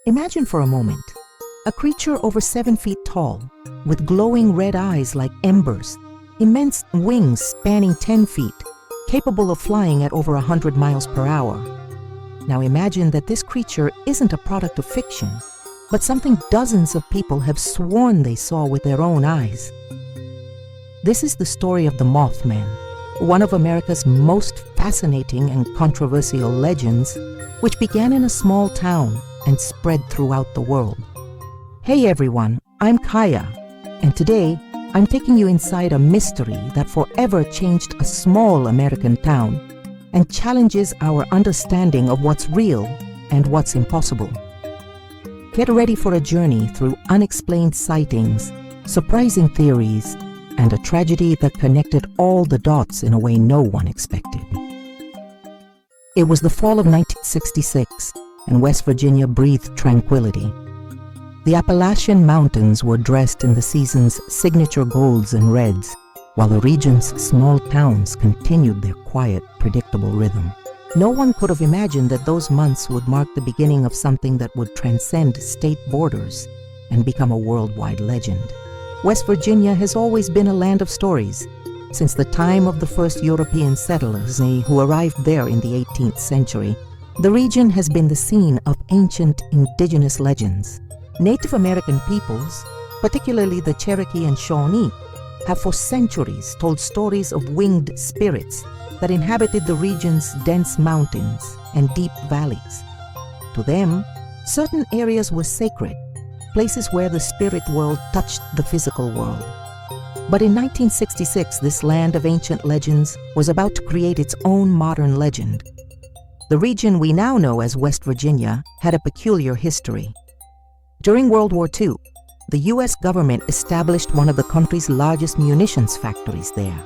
Imagine for a moment a creature over 7 feet tall, with glowing red eyes like embers, immense wings spanning 10 feet, capable of flying at over 100 miles per hour. Now imagine that this creature isn't a product of fiction, but something dozens of people have sworn they saw with their own eyes. This is the story of the Mothman, one of America's most fascinating and controversial legends, which began in a small town and spread throughout the world. Hey everyone, I'm Kaya, and today I'm taking you inside a mystery that forever changed a small American town and challenges our understanding of what's real and what's impossible. Get ready for a journey through unexplained sightings, surprising theories, and a tragedy that connected all the dots in a way no one expected. It was the fall of 1966, and West Virginia breathed tranquility. The Appalachian Mountains were dressed in the season's signature golds and reds, while the region's small towns continued their quiet, predictable rhythm. No one could have imagined that those months would mark the beginning of something that would transcend state borders and become a worldwide legend. West Virginia has always been a land of stories. Since the time of the first European settlers who arrived there in the 18th century, the region has been the scene of ancient indigenous legends. Native American peoples, particularly the Cherokee and Shawnee, have for centuries told stories of winged spirits that inhabited the region's dense mountains and deep valleys. To them, certain areas were sacred, places where the spirit world touched the physical world. But in 1966, this land of ancient legends was about to create its own modern legend. The region we now know as West Virginia had a peculiar history. During World War II, the U.S. government established one of the country's largest munitions factories there.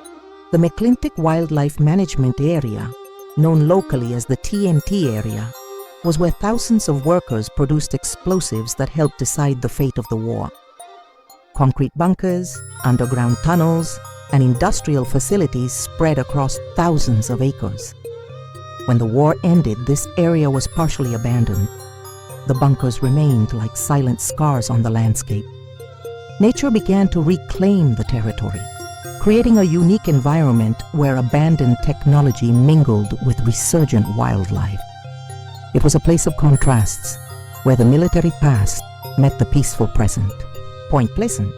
The McClintic Wildlife Management Area, known locally as the TNT Area, was where thousands of workers produced explosives that helped decide the fate of the war. Concrete bunkers, underground tunnels, and industrial facilities spread across thousands of acres. When the war ended, this area was partially abandoned. The bunkers remained like silent scars on the landscape. Nature began to reclaim the territory, creating a unique environment where abandoned technology mingled with resurgent wildlife. It was a place of contrasts, where the military past met the peaceful present. Point Pleasant,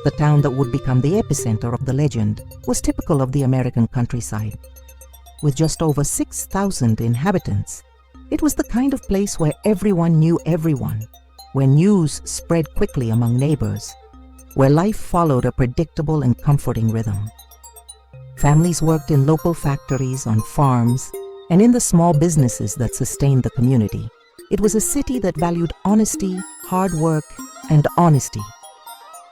the town that would become the epicenter of the legend, was typical of the American countryside. With just over 6,000 inhabitants, it was the kind of place where everyone knew everyone, where news spread quickly among neighbors, where life followed a predictable and comforting rhythm. Families worked in local factories, on farms, and in the small businesses that sustained the community. It was a city that valued honesty, hard work, and honesty.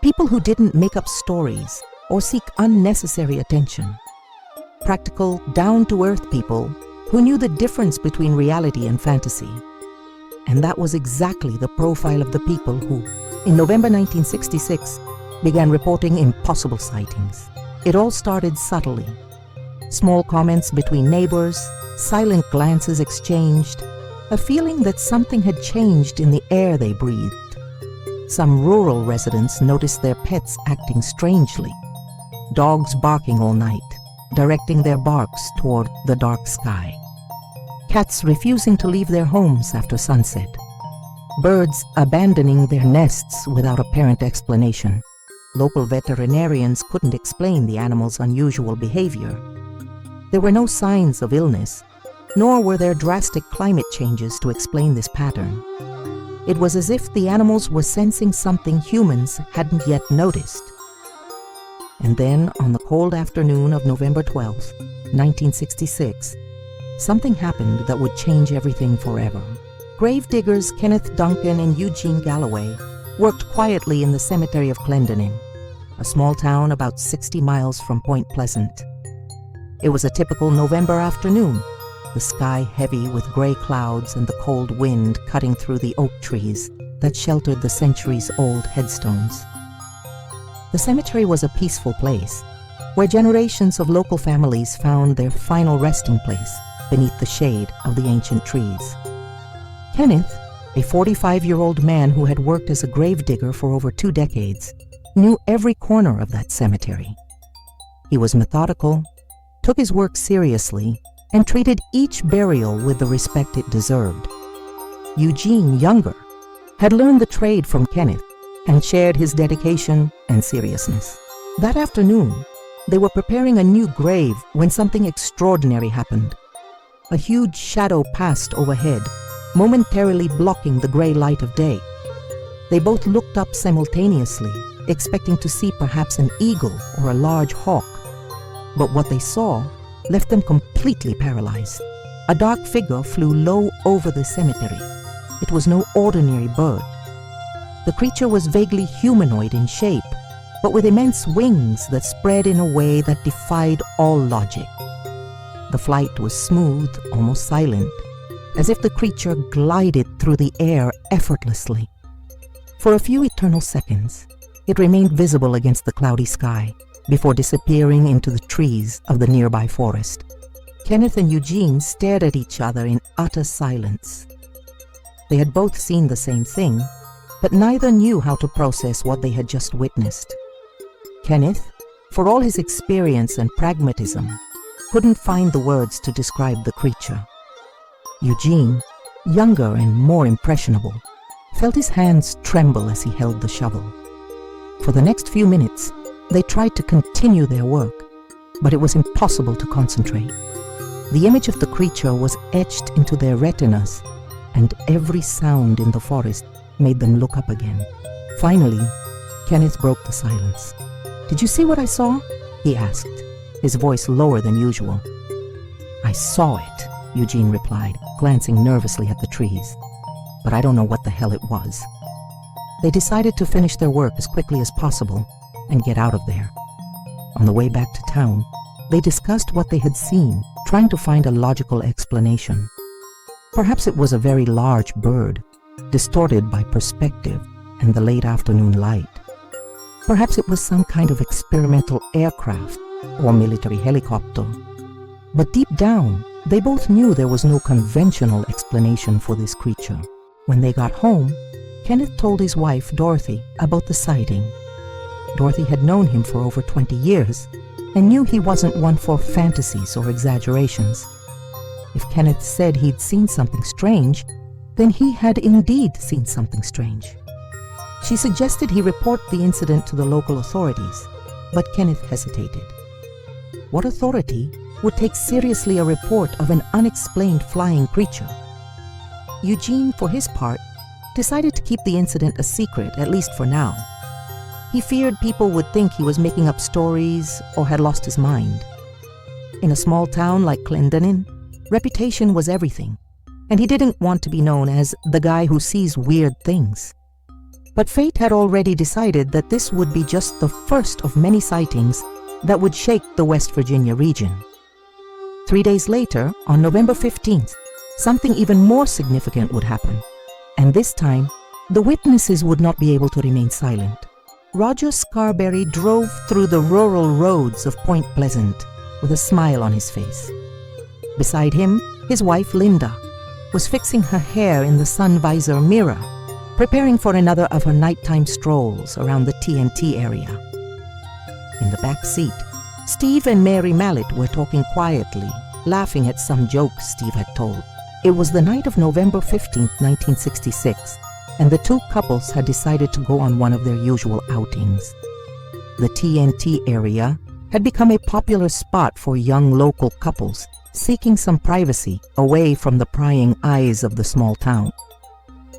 People who didn't make up stories or seek unnecessary attention. Practical, down-to-earth people who knew the difference between reality and fantasy. And that was exactly the profile of the people who, in November 1966, began reporting impossible sightings. It all started subtly. Small comments between neighbors, silent glances exchanged, a feeling that something had changed in the air they breathed. Some rural residents noticed their pets acting strangely, dogs barking all night, directing their barks toward the dark sky. Cats refusing to leave their homes after sunset. Birds abandoning their nests without apparent explanation. Local veterinarians couldn't explain the animals' unusual behavior. There were no signs of illness, nor were there drastic climate changes to explain this pattern. It was as if the animals were sensing something humans hadn't yet noticed. And then, on the cold afternoon of November 12, 1966, something happened that would change everything forever. Grave diggers Kenneth Duncan and Eugene Galloway worked quietly in the cemetery of Clendenin, a small town about 60 miles from Point Pleasant. It was a typical November afternoon, the sky heavy with gray clouds and the cold wind cutting through the oak trees that sheltered the centuries-old headstones. The cemetery was a peaceful place, where generations of local families found their final resting place beneath the shade of the ancient trees. Kenneth, a 45-year-old man who had worked as a gravedigger for over 2 decades, knew every corner of that cemetery. He was methodical, took his work seriously, and treated each burial with the respect it deserved. Eugene, younger, had learned the trade from Kenneth and shared his dedication and seriousness. That afternoon, they were preparing a new grave when something extraordinary happened. A huge shadow passed overhead, momentarily blocking the gray light of day. They both looked up simultaneously, expecting to see perhaps an eagle or a large hawk. But what they saw left them completely paralyzed. A dark figure flew low over the cemetery. It was no ordinary bird. The creature was vaguely humanoid in shape, but with immense wings that spread in a way that defied all logic. The flight was smooth, almost silent, as if the creature glided through the air effortlessly. For a few eternal seconds, it remained visible against the cloudy sky before disappearing into the trees of the nearby forest. Kenneth and Eugene stared at each other in utter silence. They had both seen the same thing, but neither knew how to process what they had just witnessed. Kenneth, for all his experience and pragmatism, couldn't find the words to describe the creature. Eugene, younger and more impressionable, felt his hands tremble as he held the shovel. For the next few minutes, they tried to continue their work, but it was impossible to concentrate. The image of the creature was etched into their retinas, and every sound in the forest made them look up again. Finally, Kenneth broke the silence. "Did you see what I saw?" he asked, his voice lower than usual. "I saw it," Eugene replied, glancing nervously at the trees. "But I don't know what the hell it was." They decided to finish their work as quickly as possible and get out of there. On the way back to town, they discussed what they had seen, trying to find a logical explanation. Perhaps it was a very large bird, distorted by perspective and the late afternoon light. Perhaps it was some kind of experimental aircraft or military helicopter. But deep down, they both knew there was no conventional explanation for this creature. When they got home, Kenneth told his wife, Dorothy, about the sighting. Dorothy had known him for over 20 years and knew he wasn't one for fantasies or exaggerations. If Kenneth said he'd seen something strange, then he had indeed seen something strange. She suggested he report the incident to the local authorities, but Kenneth hesitated. What authority would take seriously a report of an unexplained flying creature? Eugene, for his part, decided to keep the incident a secret, at least for now. He feared people would think he was making up stories or had lost his mind. In a small town like Clendenin, reputation was everything, and he didn't want to be known as the guy who sees weird things. But fate had already decided that this would be just the first of many sightings that would shake the West Virginia region. 3 days later, on November 15th, something even more significant would happen. And this time, the witnesses would not be able to remain silent. Roger Scarberry drove through the rural roads of Point Pleasant with a smile on his face. Beside him, his wife Linda was fixing her hair in the sun visor mirror, preparing for another of her nighttime strolls around the TNT area. In the back seat, Steve and Mary Mallet were talking quietly, laughing at some jokes Steve had told. It was the night of November 15, 1966, and the two couples had decided to go on one of their usual outings. The TNT area had become a popular spot for young local couples seeking some privacy away from the prying eyes of the small town.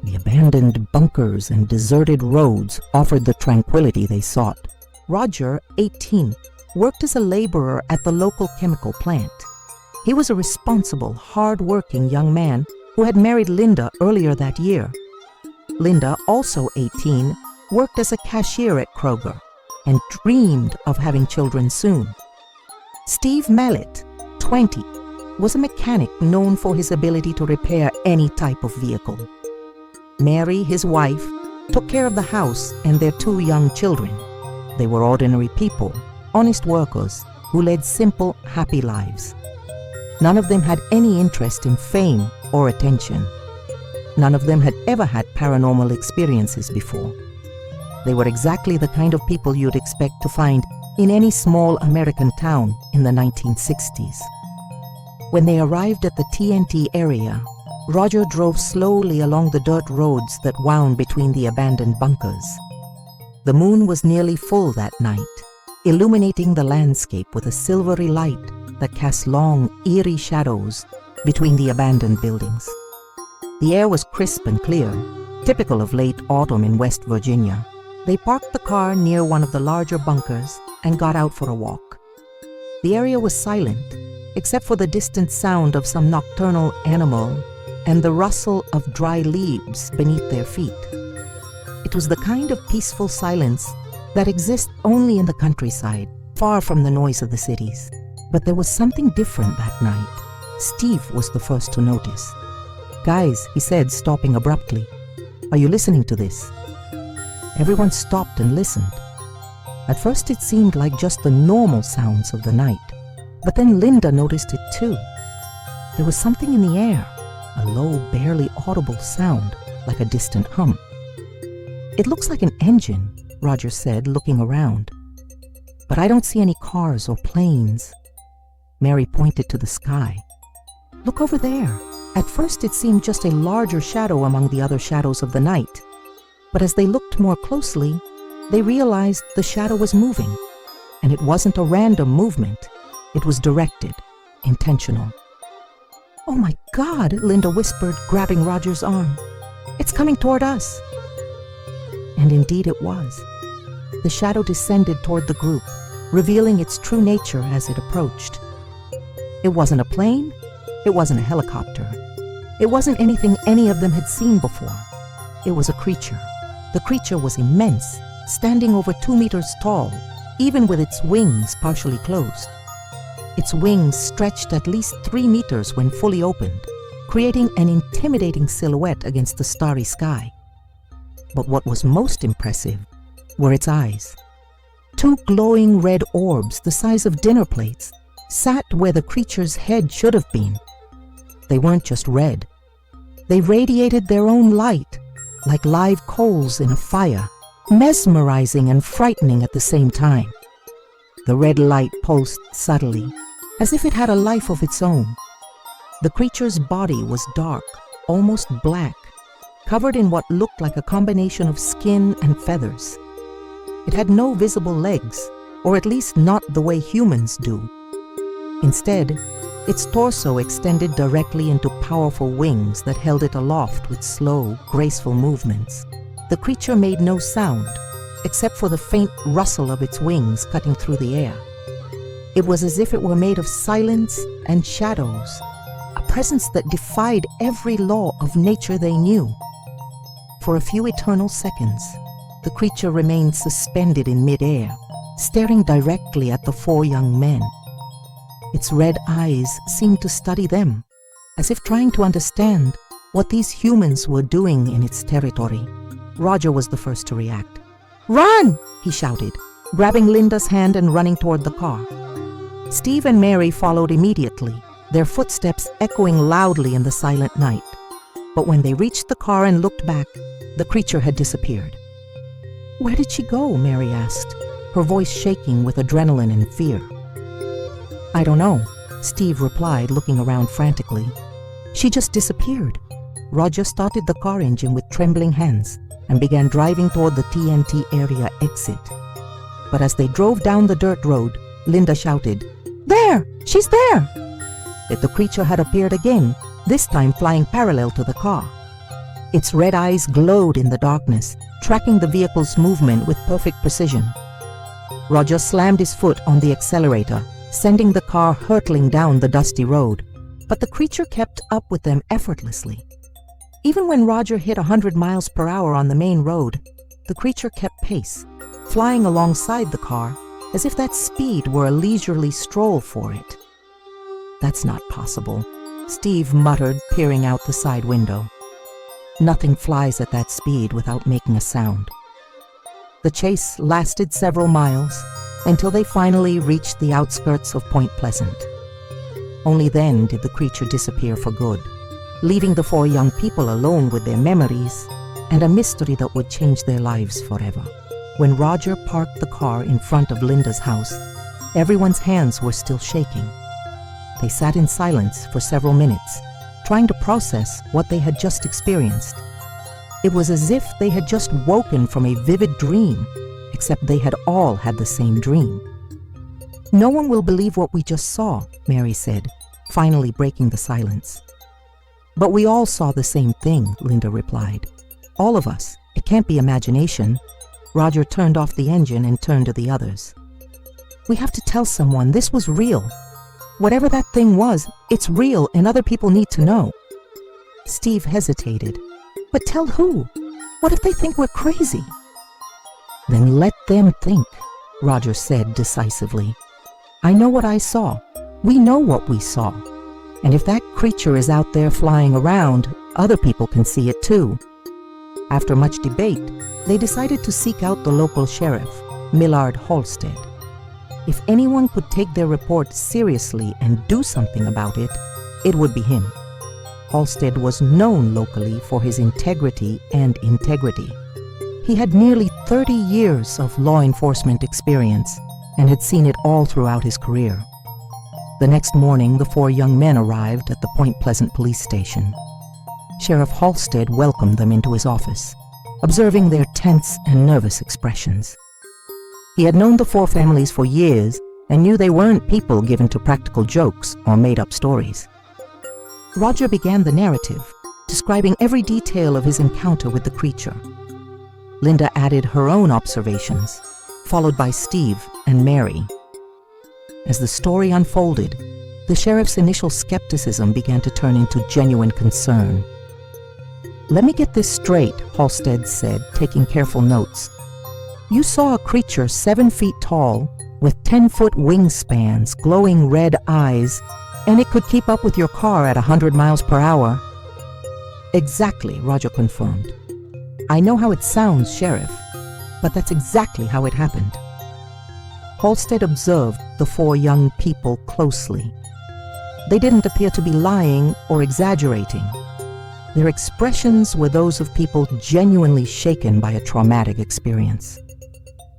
The abandoned bunkers and deserted roads offered the tranquility they sought. Roger, 18, worked as a laborer at the local chemical plant. He was a responsible, hard-working young man who had married Linda earlier that year. Linda, also 18, worked as a cashier at Kroger and dreamed of having children soon. Steve Mallet, 20, was a mechanic known for his ability to repair any type of vehicle. Mary, his wife, took care of the house and their 2 young children. They were ordinary people, honest workers who led simple, happy lives. None of them had any interest in fame or attention. None of them had ever had paranormal experiences before. They were exactly the kind of people you'd expect to find in any small American town in the 1960s. When they arrived at the TNT area, Roger drove slowly along the dirt roads that wound between the abandoned bunkers. The moon was nearly full that night, illuminating the landscape with a silvery light that cast long, eerie shadows between the abandoned buildings. The air was crisp and clear, typical of late autumn in West Virginia. They parked the car near one of the larger bunkers and got out for a walk. The area was silent, except for the distant sound of some nocturnal animal and the rustle of dry leaves beneath their feet. It was the kind of peaceful silence that exists only in the countryside, far from the noise of the cities. But there was something different that night. Steve was the first to notice. "Guys," he said, stopping abruptly, "are you listening to this?" Everyone stopped and listened. At first it seemed like just the normal sounds of the night, but then Linda noticed it too. There was something in the air, a low, barely audible sound, like a distant hum. "It looks like an engine," Roger said, looking around. "But I don't see any cars or planes." Mary pointed to the sky. "Look over there." At first it seemed just a larger shadow among the other shadows of the night, but as they looked more closely, they realized the shadow was moving, and it wasn't a random movement. It was directed, intentional. "Oh my God," Linda whispered, grabbing Roger's arm. "It's coming toward us." And indeed it was. The shadow descended toward the group, revealing its true nature as it approached. It wasn't a plane. It wasn't a helicopter. It wasn't anything any of them had seen before. It was a creature. The creature was immense, standing over 2 meters tall, even with its wings partially closed. Its wings stretched at least 3 meters when fully opened, creating an intimidating silhouette against the starry sky. But what was most impressive were its eyes. 2 glowing red orbs the size of dinner plates sat where the creature's head should have been. They weren't just red. They radiated their own light, like live coals in a fire, mesmerizing and frightening at the same time. The red light pulsed subtly, as if it had a life of its own. The creature's body was dark, almost black, covered in what looked like a combination of skin and feathers. It had no visible legs, or at least not the way humans do. Instead, its torso extended directly into powerful wings that held it aloft with slow, graceful movements. The creature made no sound, except for the faint rustle of its wings cutting through the air. It was as if it were made of silence and shadows, a presence that defied every law of nature they knew. For a few eternal seconds, the creature remained suspended in midair, staring directly at the 4 young men. Its red eyes seemed to study them, as if trying to understand what these humans were doing in its territory. Roger was the first to react. "Run!" he shouted, grabbing Linda's hand and running toward the car. Steve and Mary followed immediately, their footsteps echoing loudly in the silent night. But when they reached the car and looked back, the creature had disappeared. "Where did she go?" Mary asked, her voice shaking with adrenaline and fear. "I don't know," Steve replied, looking around frantically. "She just disappeared." Roger started the car engine with trembling hands and began driving toward the TNT Area exit. But as they drove down the dirt road, Linda shouted, "There! She's there!" Yet the creature had appeared again, this time flying parallel to the car. Its red eyes glowed in the darkness, tracking the vehicle's movement with perfect precision. Roger slammed his foot on the accelerator, sending the car hurtling down the dusty road, but the creature kept up with them effortlessly. Even when Roger hit 100 miles per hour on the main road, the creature kept pace, flying alongside the car as if that speed were a leisurely stroll for it. "That's not possible," Steve muttered, peering out the side window. Nothing flies at that speed without making a sound. The chase lasted several miles until they finally reached the outskirts of Point Pleasant. Only then did the creature disappear for good. leaving the four young people alone with their memories and a mystery that would change their lives forever. When Roger parked the car in front of Linda's house, everyone's hands were still shaking. They sat in silence for several minutes, trying to process what they had just experienced. It was as if they had just woken from a vivid dream, except they had all had the same dream. "No one will believe what we just saw," Mary said, finally breaking the silence. "But we all saw the same thing," Linda replied. "All of us. It can't be imagination." Roger turned off the engine and turned to the others. "We have to tell someone this was real. Whatever that thing was, it's real and other people need to know." Steve hesitated. "But tell who? What if they think we're crazy?" "Then let them think," Roger said decisively. "I know what I saw. We know what we saw. And if that creature is out there flying around, other people can see it too." After much debate, they decided to seek out the local sheriff, Millard Halstead. If anyone could take their report seriously and do something about it, it would be him. Halstead was known locally for his integrity and integrity. He had nearly 30 years of law enforcement experience and had seen it all throughout his career. The next morning, the four young men arrived at the Point Pleasant police station. Sheriff Halstead welcomed them into his office, observing their tense and nervous expressions. He had known the four families for years and knew they weren't people given to practical jokes or made-up stories. Roger began the narrative, describing every detail of his encounter with the creature. Linda added her own observations, followed by Steve and Mary. As the story unfolded, the sheriff's initial skepticism began to turn into genuine concern. "Let me get this straight," Halstead said, taking careful notes. "You saw a creature 7 feet tall, with 10-foot wingspans, glowing red eyes, and it could keep up with your car at 100 miles per hour. "Exactly," Roger confirmed. "I know how it sounds, Sheriff, but that's exactly how it happened." Halstead observed the four young people closely. They didn't appear to be lying or exaggerating. Their expressions were those of people genuinely shaken by a traumatic experience.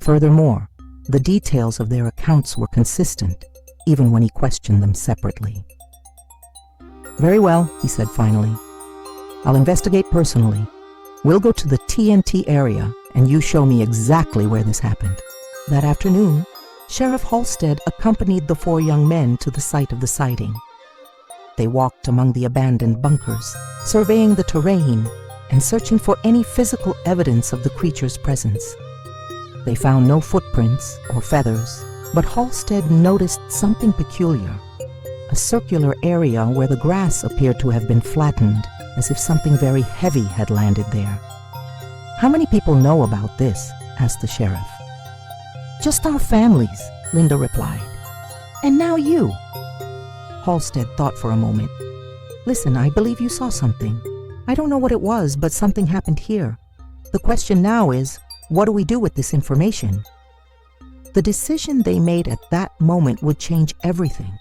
Furthermore, the details of their accounts were consistent, even when he questioned them separately. "Very well," he said finally. "I'll investigate personally. We'll go to the TNT area, and you show me exactly where this happened." That afternoon, Sheriff Halstead accompanied the four young men to the site of the sighting. They walked among the abandoned bunkers, surveying the terrain and searching for any physical evidence of the creature's presence. They found no footprints or feathers, but Halstead noticed something peculiar, a circular area where the grass appeared to have been flattened, as if something very heavy had landed there. "How many people know about this?" asked the sheriff. "Just our families," Linda replied. "And now you." Halstead thought for a moment. "Listen, I believe you saw something. I don't know what it was, but something happened here. The question now is, what do we do with this information?" The decision they made at that moment would change everything.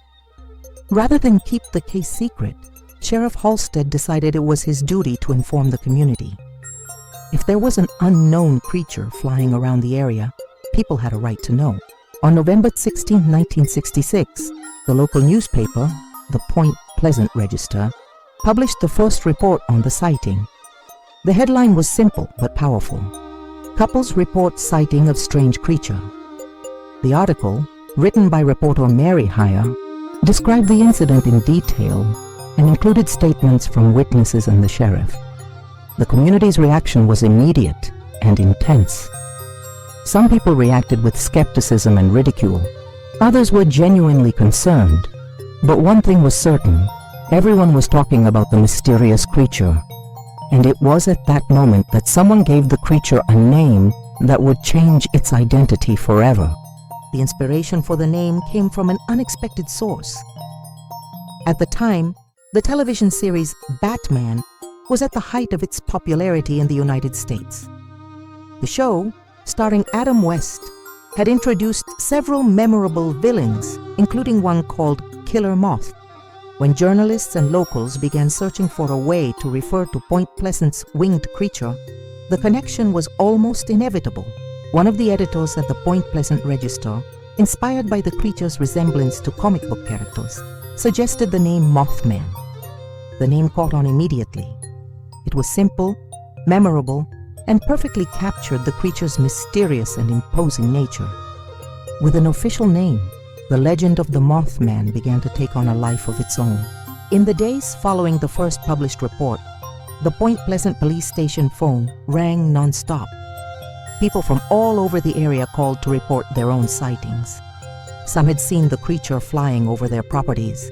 Rather than keep the case secret, Sheriff Halstead decided it was his duty to inform the community. If there was an unknown creature flying around the area, people had a right to know. On November 16, 1966, the local newspaper, the Point Pleasant Register, published the first report on the sighting. The headline was simple but powerful. "Couples report sighting of strange creature." The article, written by reporter Mary Heyer, described the incident in detail and included statements from witnesses and the sheriff. The community's reaction was immediate and intense. Some people reacted with skepticism and ridicule. Others were genuinely concerned. But one thing was certain: everyone was talking about the mysterious creature. And it was at that moment that someone gave the creature a name that would change its identity forever. The inspiration for the name came from an unexpected source. At the time, the television series Batman was at the height of its popularity in the United States. The show, starring Adam West, had introduced several memorable villains, including one called Killer Moth. When journalists and locals began searching for a way to refer to Point Pleasant's winged creature, the connection was almost inevitable. One of the editors at the Point Pleasant Register, inspired by the creature's resemblance to comic book characters, suggested the name Mothman. The name caught on immediately. It was simple, memorable, and perfectly captured the creature's mysterious and imposing nature. With an official name, the legend of the Mothman began to take on a life of its own. In the days following the first published report, the Point Pleasant police station phone rang non-stop. People from all over the area called to report their own sightings. Some had seen the creature flying over their properties.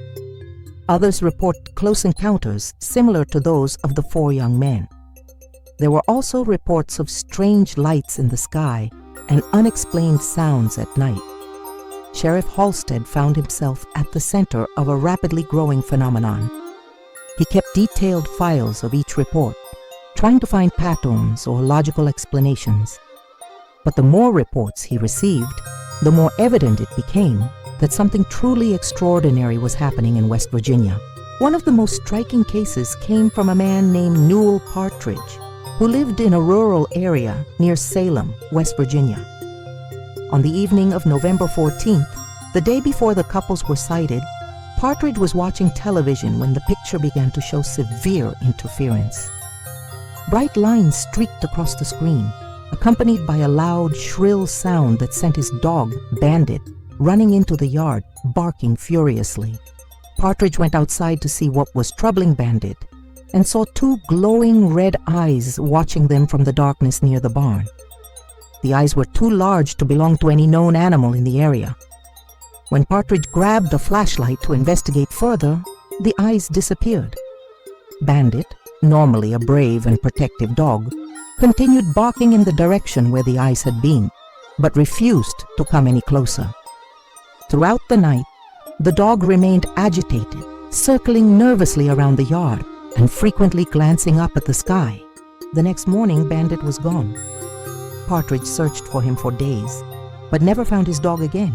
Others reported close encounters similar to those of the 4 young men. There were also reports of strange lights in the sky and unexplained sounds at night. Sheriff Halstead found himself at the center of a rapidly growing phenomenon. He kept detailed files of each report, trying to find patterns or logical explanations. But the more reports he received, the more evident it became that something truly extraordinary was happening in West Virginia. One of the most striking cases came from a man named Newell Partridge, who lived in a rural area near Salem, West Virginia. On the evening of November 14th, the day before the couples were sighted, Partridge was watching television when the picture began to show severe interference. Bright lines streaked across the screen, accompanied by a loud, shrill sound that sent his dog, Bandit, running into the yard, barking furiously. Partridge went outside to see what was troubling Bandit and saw 2 glowing red eyes watching them from the darkness near the barn. The eyes were too large to belong to any known animal in the area. When Partridge grabbed a flashlight to investigate further, the eyes disappeared. Bandit, normally a brave and protective dog, continued barking in the direction where the eyes had been, but refused to come any closer. Throughout the night, the dog remained agitated, circling nervously around the yard and frequently glancing up at the sky. The next morning, Bandit was gone. Partridge searched for him for days, but never found his dog again.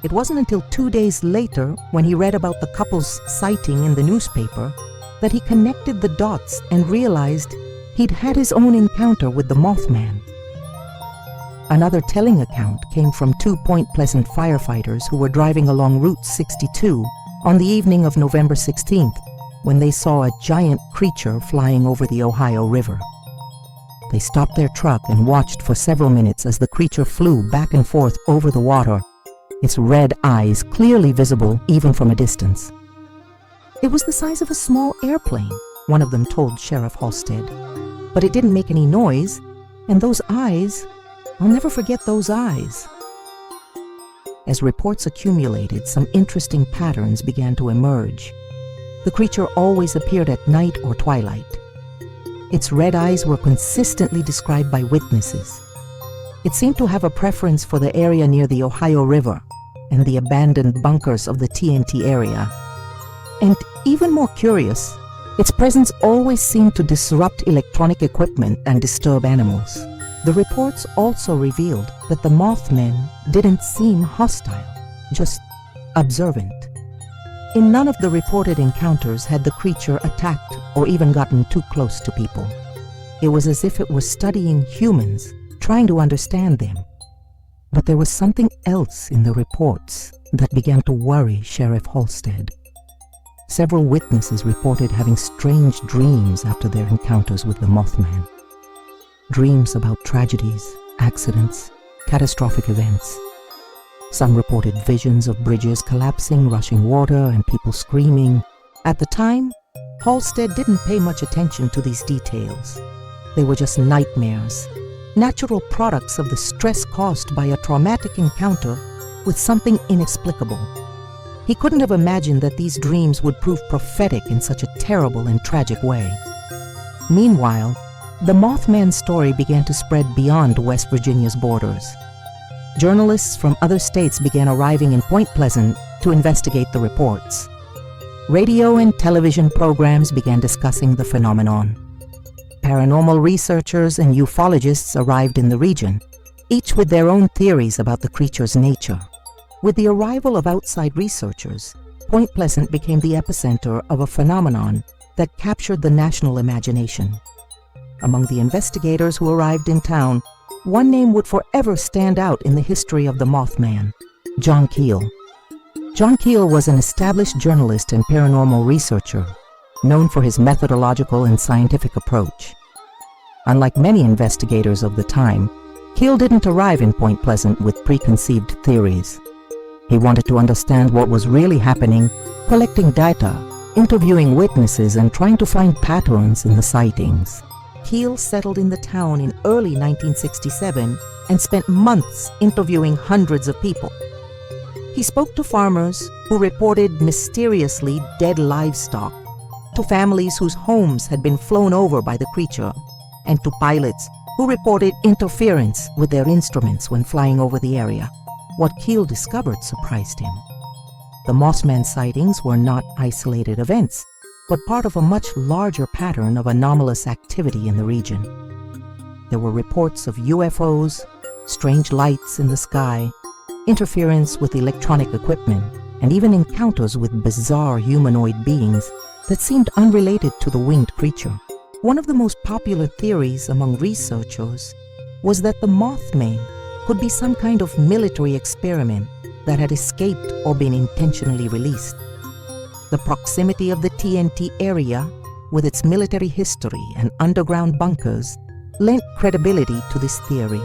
It wasn't until 2 days later, when he read about the couple's sighting in the newspaper, that he connected the dots and realized he'd had his own encounter with the Mothman. Another telling account came from 2 Point Pleasant firefighters who were driving along Route 62 on the evening of November 16th, when they saw a giant creature flying over the Ohio River. They stopped their truck and watched for several minutes as the creature flew back and forth over the water, its red eyes clearly visible even from a distance. It was the size of a small airplane, one of them told Sheriff Halstead. But it didn't make any noise, and those eyes, I'll never forget those eyes. As reports accumulated, some interesting patterns began to emerge. The creature always appeared at night or twilight. Its red eyes were consistently described by witnesses. It seemed to have a preference for the area near the Ohio River and the abandoned bunkers of the TNT area. And even more curious, its presence always seemed to disrupt electronic equipment and disturb animals. The reports also revealed that the Mothmen didn't seem hostile, just observant. In none of the reported encounters had the creature attacked or even gotten too close to people. It was as if it were studying humans, trying to understand them. But there was something else in the reports that began to worry Sheriff Halstead. Several witnesses reported having strange dreams after their encounters with the Mothman. Dreams about tragedies, accidents, catastrophic events. Some reported visions of bridges collapsing, rushing water, and people screaming. At the time, Halstead didn't pay much attention to these details. They were just nightmares, natural products of the stress caused by a traumatic encounter with something inexplicable. He couldn't have imagined that these dreams would prove prophetic in such a terrible and tragic way. Meanwhile, the Mothman story began to spread beyond West Virginia's borders. Journalists from other states began arriving in Point Pleasant to investigate the reports. Radio and television programs began discussing the phenomenon. Paranormal researchers and ufologists arrived in the region, each with their own theories about the creature's nature. With the arrival of outside researchers, Point Pleasant became the epicenter of a phenomenon that captured the national imagination. Among the investigators who arrived in town, one name would forever stand out in the history of the Mothman: John Keel. John Keel was an established journalist and paranormal researcher, known for his methodological and scientific approach. Unlike many investigators of the time, Keel didn't arrive in Point Pleasant with preconceived theories. He wanted to understand what was really happening, collecting data, interviewing witnesses, and trying to find patterns in the sightings. Keel settled in the town in early 1967 and spent months interviewing hundreds of people. He spoke to farmers who reported mysteriously dead livestock, to families whose homes had been flown over by the creature, and to pilots who reported interference with their instruments when flying over the area. What Keel discovered surprised him. The Mothman sightings were not isolated events, but part of a much larger pattern of anomalous activity in the region. There were reports of UFOs, strange lights in the sky, interference with electronic equipment, and even encounters with bizarre humanoid beings that seemed unrelated to the winged creature. One of the most popular theories among researchers was that the Mothman could be some kind of military experiment that had escaped or been intentionally released. The proximity of the TNT area, with its military history and underground bunkers, lent credibility to this theory.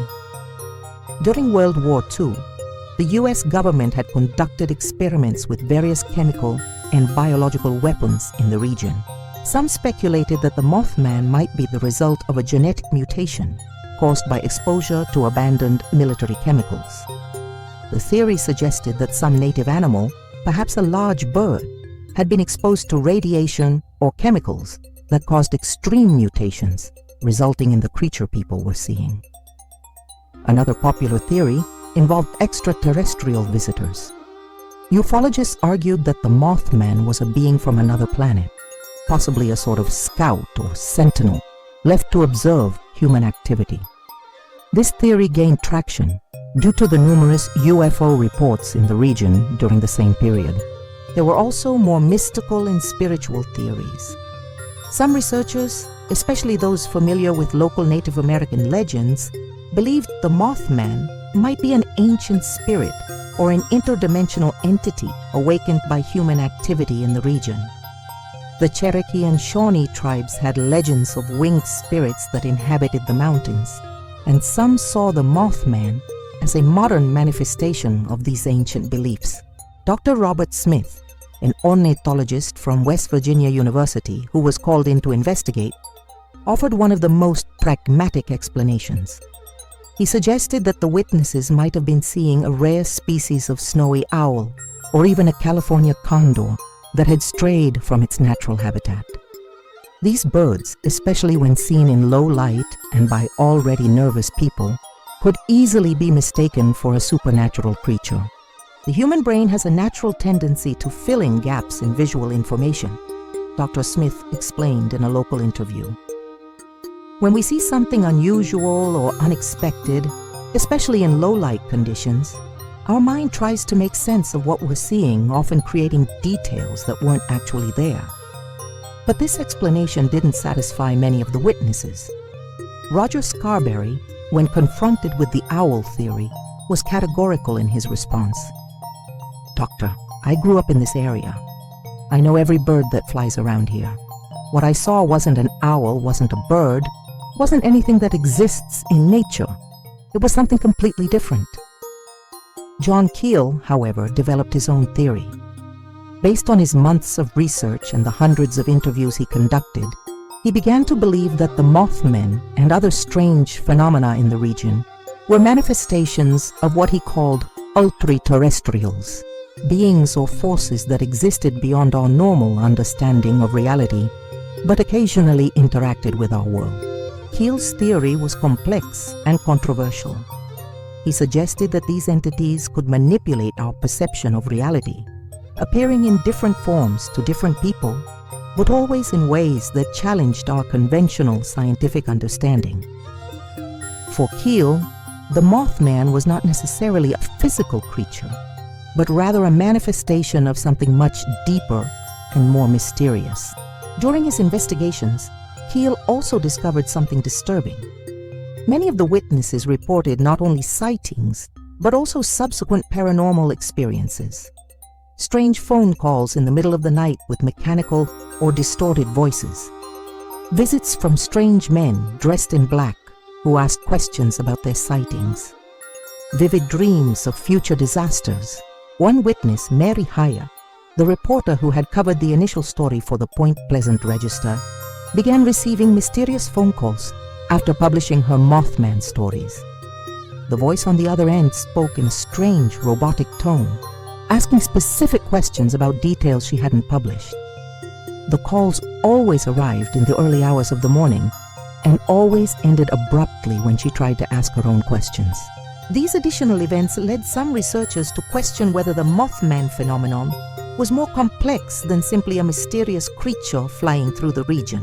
During World War II, the US government had conducted experiments with various chemical and biological weapons in the region. Some speculated that the Mothman might be the result of a genetic mutation caused by exposure to abandoned military chemicals. The theory suggested that some native animal, perhaps a large bird, had been exposed to radiation or chemicals that caused extreme mutations, resulting in the creature people were seeing. Another popular theory involved extraterrestrial visitors. Ufologists argued that the Mothman was a being from another planet, possibly a sort of scout or sentinel, left to observe human activity. This theory gained traction due to the numerous UFO reports in the region during the same period. There were also more mystical and spiritual theories. Some researchers, especially those familiar with local Native American legends, believed the Mothman might be an ancient spirit or an interdimensional entity awakened by human activity in the region. The Cherokee and Shawnee tribes had legends of winged spirits that inhabited the mountains, and some saw the Mothman as a modern manifestation of these ancient beliefs. Dr. Robert Smith, an ornithologist from West Virginia University who was called in to investigate, offered one of the most pragmatic explanations. He suggested that the witnesses might have been seeing a rare species of snowy owl or even a California condor that had strayed from its natural habitat. These birds, especially when seen in low light and by already nervous people, could easily be mistaken for a supernatural creature. The human brain has a natural tendency to fill in gaps in visual information, Dr. Smith explained in a local interview. When we see something unusual or unexpected, especially in low light conditions, our mind tries to make sense of what we're seeing, often creating details that weren't actually there. But this explanation didn't satisfy many of the witnesses. Roger Scarberry, when confronted with the owl theory, was categorical in his response. "Doctor, I grew up in this area. I know every bird that flies around here. What I saw wasn't an owl, wasn't a bird, wasn't anything that exists in nature. It was something completely different." John Keel, however, developed his own theory. Based on his months of research and the hundreds of interviews he conducted, he began to believe that the Mothman and other strange phenomena in the region were manifestations of what he called ultra-terrestrials, beings or forces that existed beyond our normal understanding of reality, but occasionally interacted with our world. Keel's theory was complex and controversial. He suggested that these entities could manipulate our perception of reality, appearing in different forms to different people, but always in ways that challenged our conventional scientific understanding. For Keel, the Mothman was not necessarily a physical creature. but rather a manifestation of something much deeper and more mysterious. During his investigations, Keel also discovered something disturbing. Many of the witnesses reported not only sightings, but also subsequent paranormal experiences. Strange phone calls in the middle of the night with mechanical or distorted voices. Visits from strange men dressed in black who asked questions about their sightings. Vivid dreams of future disasters. One witness, Mary Haya, the reporter who had covered the initial story for the Point Pleasant Register, began receiving mysterious phone calls after publishing her Mothman stories. The voice on the other end spoke in a strange, robotic tone, asking specific questions about details she hadn't published. The calls always arrived in the early hours of the morning and always ended abruptly when she tried to ask her own questions. These additional events led some researchers to question whether the Mothman phenomenon was more complex than simply a mysterious creature flying through the region.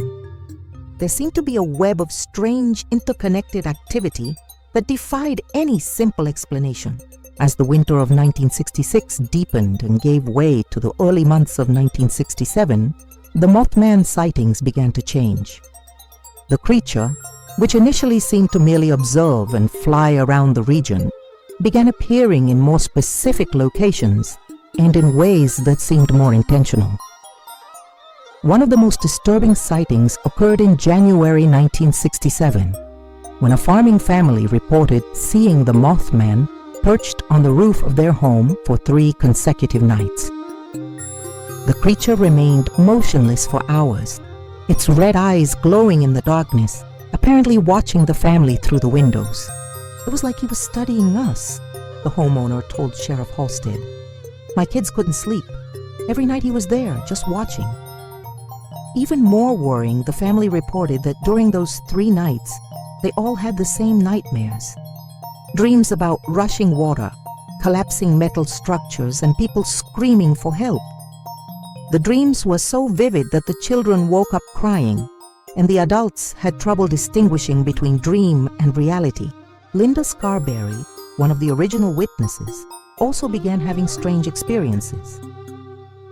There seemed to be a web of strange, interconnected activity that defied any simple explanation. As the winter of 1966 deepened and gave way to the early months of 1967, the Mothman sightings began to change. The creature, which initially seemed to merely observe and fly around the region, began appearing in more specific locations and in ways that seemed more intentional. One of the most disturbing sightings occurred in January 1967, when a farming family reported seeing the Mothman perched on the roof of their home for 3 consecutive nights. The creature remained motionless for hours, its red eyes glowing in the darkness, apparently watching the family through the windows. It was like he was studying us, the homeowner told Sheriff Halstead. My kids couldn't sleep. Every night he was there, just watching. Even more worrying, the family reported that during those 3 nights, they all had the same nightmares. Dreams about rushing water, collapsing metal structures, and people screaming for help. The dreams were so vivid that the children woke up crying, and the adults had trouble distinguishing between dream and reality. Linda Scarberry, one of the original witnesses, also began having strange experiences.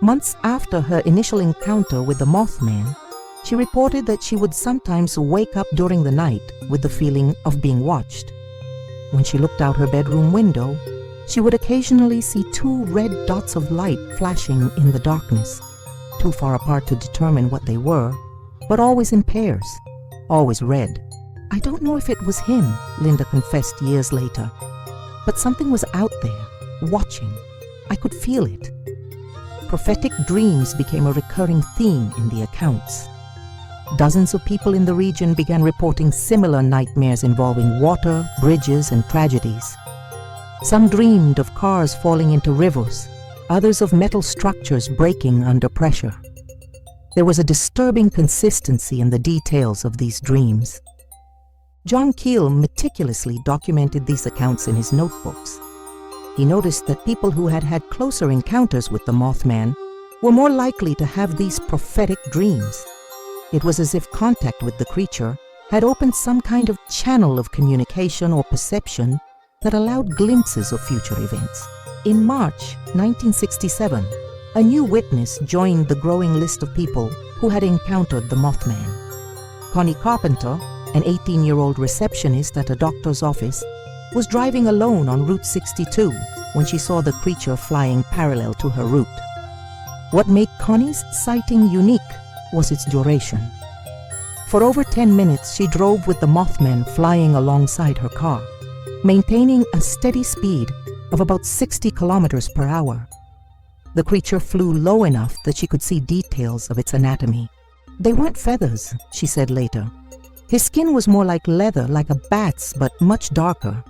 Months after her initial encounter with the Mothman, she reported that she would sometimes wake up during the night with the feeling of being watched. When she looked out her bedroom window, she would occasionally see 2 red dots of light flashing in the darkness, too far apart to determine what they were, but always in pairs, always red. I don't know if it was him, Linda confessed years later, but something was out there, watching. I could feel it. Prophetic dreams became a recurring theme in the accounts. Dozens of people in the region began reporting similar nightmares involving water, bridges, and tragedies. Some dreamed of cars falling into rivers, others of metal structures breaking under pressure. There was a disturbing consistency in the details of these dreams. John Keel meticulously documented these accounts in his notebooks. He noticed that people who had had closer encounters with the Mothman were more likely to have these prophetic dreams. It was as if contact with the creature had opened some kind of channel of communication or perception that allowed glimpses of future events. In March 1967, a new witness joined the growing list of people who had encountered the Mothman. Connie Carpenter, an 18-year-old receptionist at a doctor's office, was driving alone on Route 62 when she saw the creature flying parallel to her route. What made Connie's sighting unique was its duration. For over 10 minutes, she drove with the Mothman flying alongside her car, maintaining a steady speed of about 60 kilometers per hour. The creature flew low enough that she could see details of its anatomy. They weren't feathers, she said later. His skin was more like leather, like a bat's, but much darker.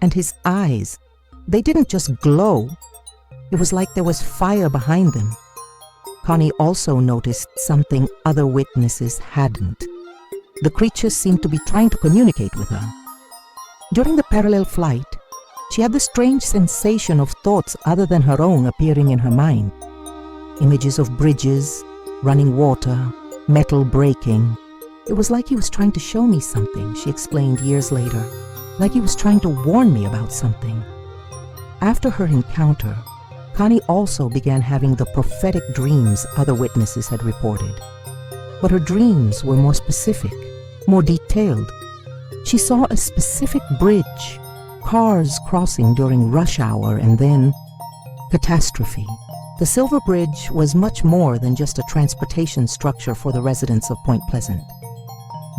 And his eyes, they didn't just glow. It was like there was fire behind them. Connie also noticed something other witnesses hadn't. The creature seemed to be trying to communicate with her. During the parallel flight, she had the strange sensation of thoughts other than her own appearing in her mind. Images of bridges, running water, metal breaking. It was like he was trying to show me something, she explained years later, like he was trying to warn me about something. After her encounter, Connie also began having the prophetic dreams other witnesses had reported. But her dreams were more specific, more detailed. She saw a specific bridge, cars crossing during rush hour, and then catastrophe. The Silver Bridge was much more than just a transportation structure for the residents of Point Pleasant.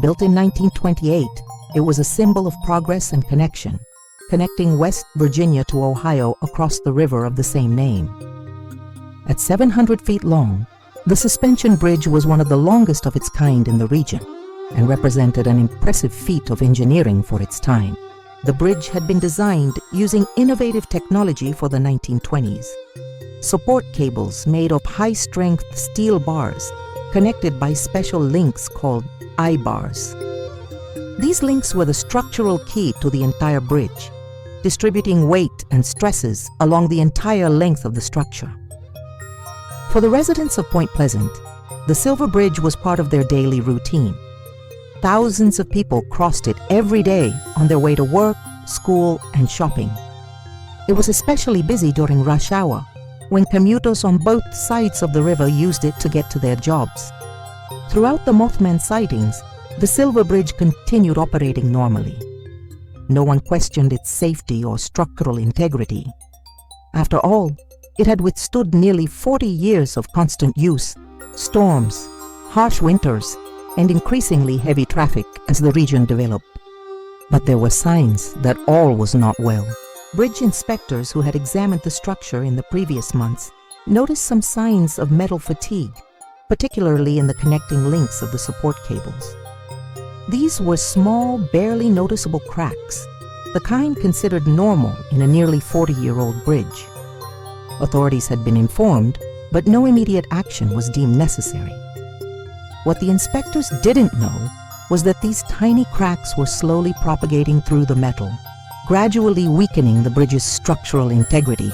Built in 1928, it was a symbol of progress and connection, connecting West Virginia to Ohio across the river of the same name. At 700 feet long, the suspension bridge was one of the longest of its kind in the region and represented an impressive feat of engineering for its time. The bridge had been designed using innovative technology for the 1920s. Support cables made of high-strength steel bars connected by special links called I-bars. These links were the structural key to the entire bridge, distributing weight and stresses along the entire length of the structure. For the residents of Point Pleasant, the Silver Bridge was part of their daily routine. Thousands of people crossed it every day on their way to work, school, and shopping. It was especially busy during rush hour, when commuters on both sides of the river used it to get to their jobs. Throughout the Mothman sightings, the Silver Bridge continued operating normally. No one questioned its safety or structural integrity. After all, it had withstood nearly 40 years of constant use, storms, harsh winters, and increasingly heavy traffic as the region developed. But there were signs that all was not well. Bridge inspectors who had examined the structure in the previous months noticed some signs of metal fatigue, particularly in the connecting links of the support cables. These were small, barely noticeable cracks, the kind considered normal in a nearly 40-year-old bridge. Authorities had been informed, but no immediate action was deemed necessary. What the inspectors didn't know was that these tiny cracks were slowly propagating through the metal, gradually weakening the bridge's structural integrity.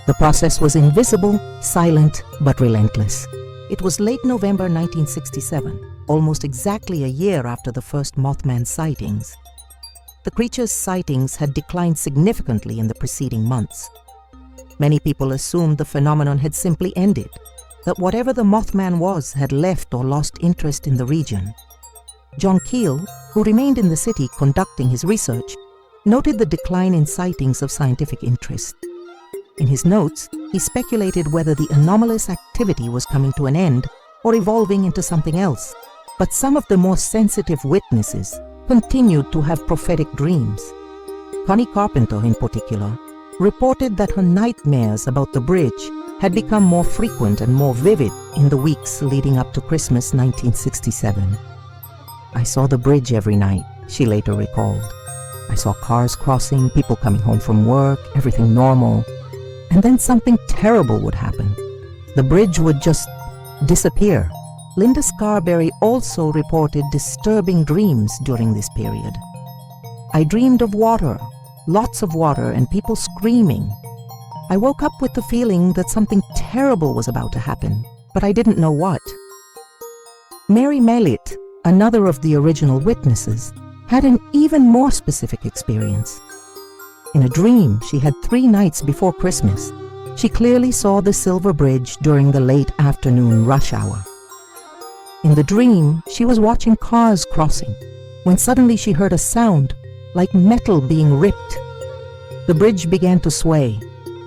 The process was invisible, silent, but relentless. It was late November 1967, almost exactly a year after the first Mothman sightings. The creature's sightings had declined significantly in the preceding months. Many people assumed the phenomenon had simply ended, that whatever the Mothman was had left or lost interest in the region. John Keel, who remained in the city conducting his research, noted the decline in sightings of scientific interest. In his notes, he speculated whether the anomalous activity was coming to an end or evolving into something else. But some of the more sensitive witnesses continued to have prophetic dreams. Connie Carpenter, in particular, reported that her nightmares about the bridge had become more frequent and more vivid in the weeks leading up to Christmas 1967. "I saw the bridge every night," she later recalled. "I saw cars crossing, people coming home from work, everything normal. And then something terrible would happen. The bridge would just disappear." Linda Scarberry also reported disturbing dreams during this period. "I dreamed of water, lots of water, and people screaming. I woke up with the feeling that something terrible was about to happen, but I didn't know what." Mary Mellitt, another of the original witnesses, had an even more specific experience. In a dream she had 3 nights before Christmas, she clearly saw the Silver Bridge during the late afternoon rush hour. In the dream, she was watching cars crossing, when suddenly she heard a sound like metal being ripped. The bridge began to sway,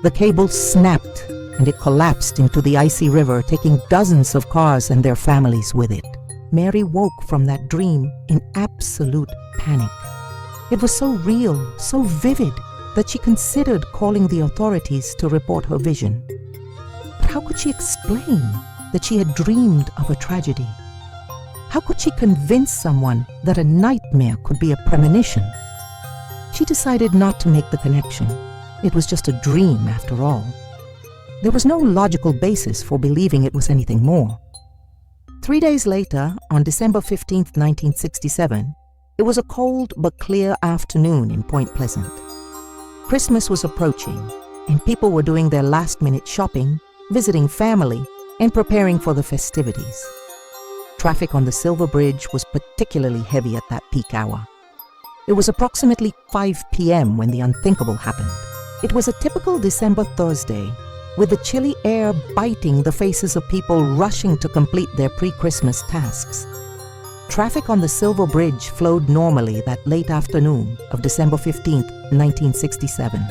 the cable snapped, and it collapsed into the icy river, taking dozens of cars and their families with it. Mary woke from that dream in absolute panic. It was so real, so vivid, that she considered calling the authorities to report her vision. But how could she explain that she had dreamed of a tragedy? How could she convince someone that a nightmare could be a premonition? She decided not to make the connection. It was just a dream after all. There was no logical basis for believing it was anything more. 3 days later, on December 15, 1967, it was a cold but clear afternoon in Point Pleasant. Christmas was approaching, and people were doing their last-minute shopping, visiting family, and preparing for the festivities. Traffic on the Silver Bridge was particularly heavy at that peak hour. It was approximately 5 p.m. when the unthinkable happened. It was a typical December Thursday, with the chilly air biting the faces of people rushing to complete their pre-Christmas tasks. Traffic on the Silver Bridge flowed normally that late afternoon of December 15, 1967.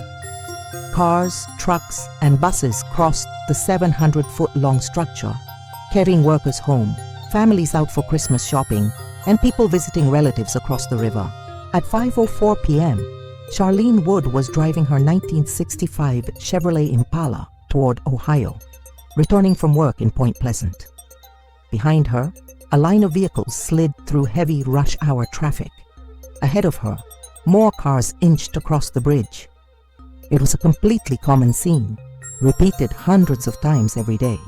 Cars, trucks, and buses crossed the 700-foot-long structure, carrying workers home, families out for Christmas shopping, and people visiting relatives across the river. At 5:04 p.m., Charlene Wood was driving her 1965 Chevrolet Impala toward Ohio, returning from work in Point Pleasant. Behind her, a line of vehicles slid through heavy rush-hour traffic. Ahead of her, more cars inched across the bridge. It was a completely common scene, repeated hundreds of times every day.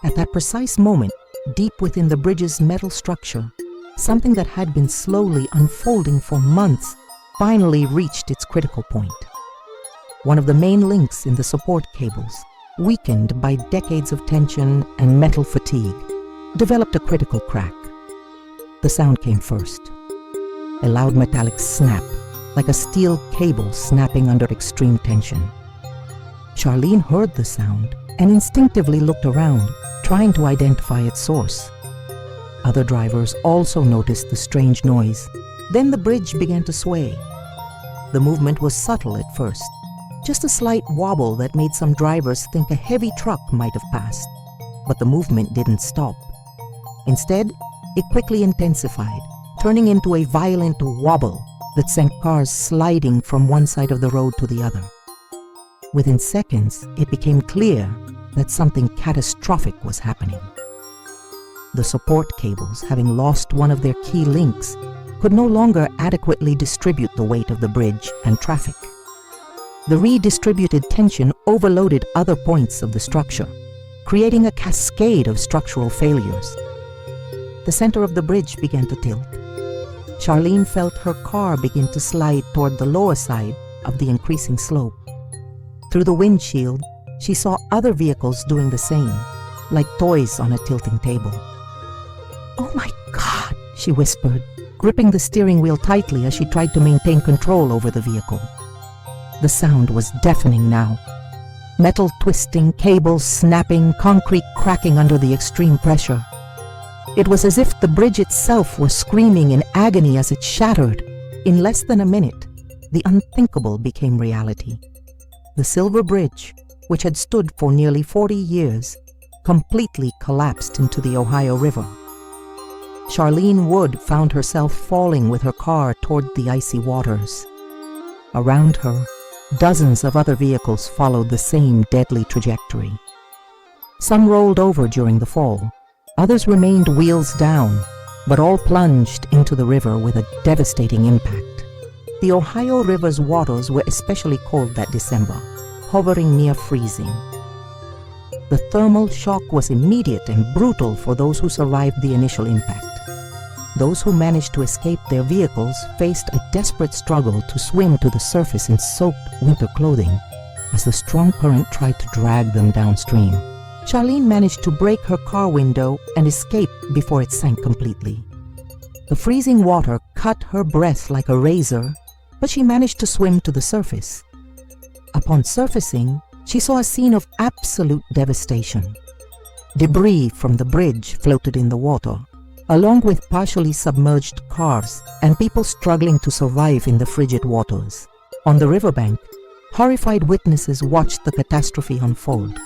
At that precise moment, deep within the bridge's metal structure, something that had been slowly unfolding for months finally reached its critical point. One of the main links in the support cables, weakened by decades of tension and metal fatigue, developed a critical crack. The sound came first. A loud metallic snap, like a steel cable snapping under extreme tension. Charlene heard the sound and instinctively looked around, trying to identify its source. Other drivers also noticed the strange noise. Then the bridge began to sway. The movement was subtle at first, just a slight wobble that made some drivers think a heavy truck might have passed. But the movement didn't stop. Instead, it quickly intensified, turning into a violent wobble that sent cars sliding from one side of the road to the other. Within seconds, it became clear that something catastrophic was happening. The support cables, having lost one of their key links, could no longer adequately distribute the weight of the bridge and traffic. The redistributed tension overloaded other points of the structure, creating a cascade of structural failures. The center of the bridge began to tilt. Charlene felt her car begin to slide toward the lower side of the increasing slope. Through the windshield, she saw other vehicles doing the same, like toys on a tilting table. "Oh my God," she whispered, gripping the steering wheel tightly as she tried to maintain control over the vehicle. The sound was deafening now. Metal twisting, cables snapping, concrete cracking under the extreme pressure. It was as if the bridge itself were screaming in agony as it shattered. In less than a minute, the unthinkable became reality. The Silver Bridge, which had stood for nearly 40 years, completely collapsed into the Ohio River. Charlene Wood found herself falling with her car toward the icy waters. Around her, dozens of other vehicles followed the same deadly trajectory. Some rolled over during the fall. Others remained wheels down, but all plunged into the river with a devastating impact. The Ohio River's waters were especially cold that December, hovering near freezing. The thermal shock was immediate and brutal for those who survived the initial impact. Those who managed to escape their vehicles faced a desperate struggle to swim to the surface in soaked winter clothing as the strong current tried to drag them downstream. Charlene managed to break her car window and escape before it sank completely. The freezing water cut her breath like a razor, but she managed to swim to the surface. Upon surfacing, she saw a scene of absolute devastation. Debris from the bridge floated in the water, along with partially submerged cars and people struggling to survive in the frigid waters. On the riverbank, horrified witnesses watched the catastrophe unfold.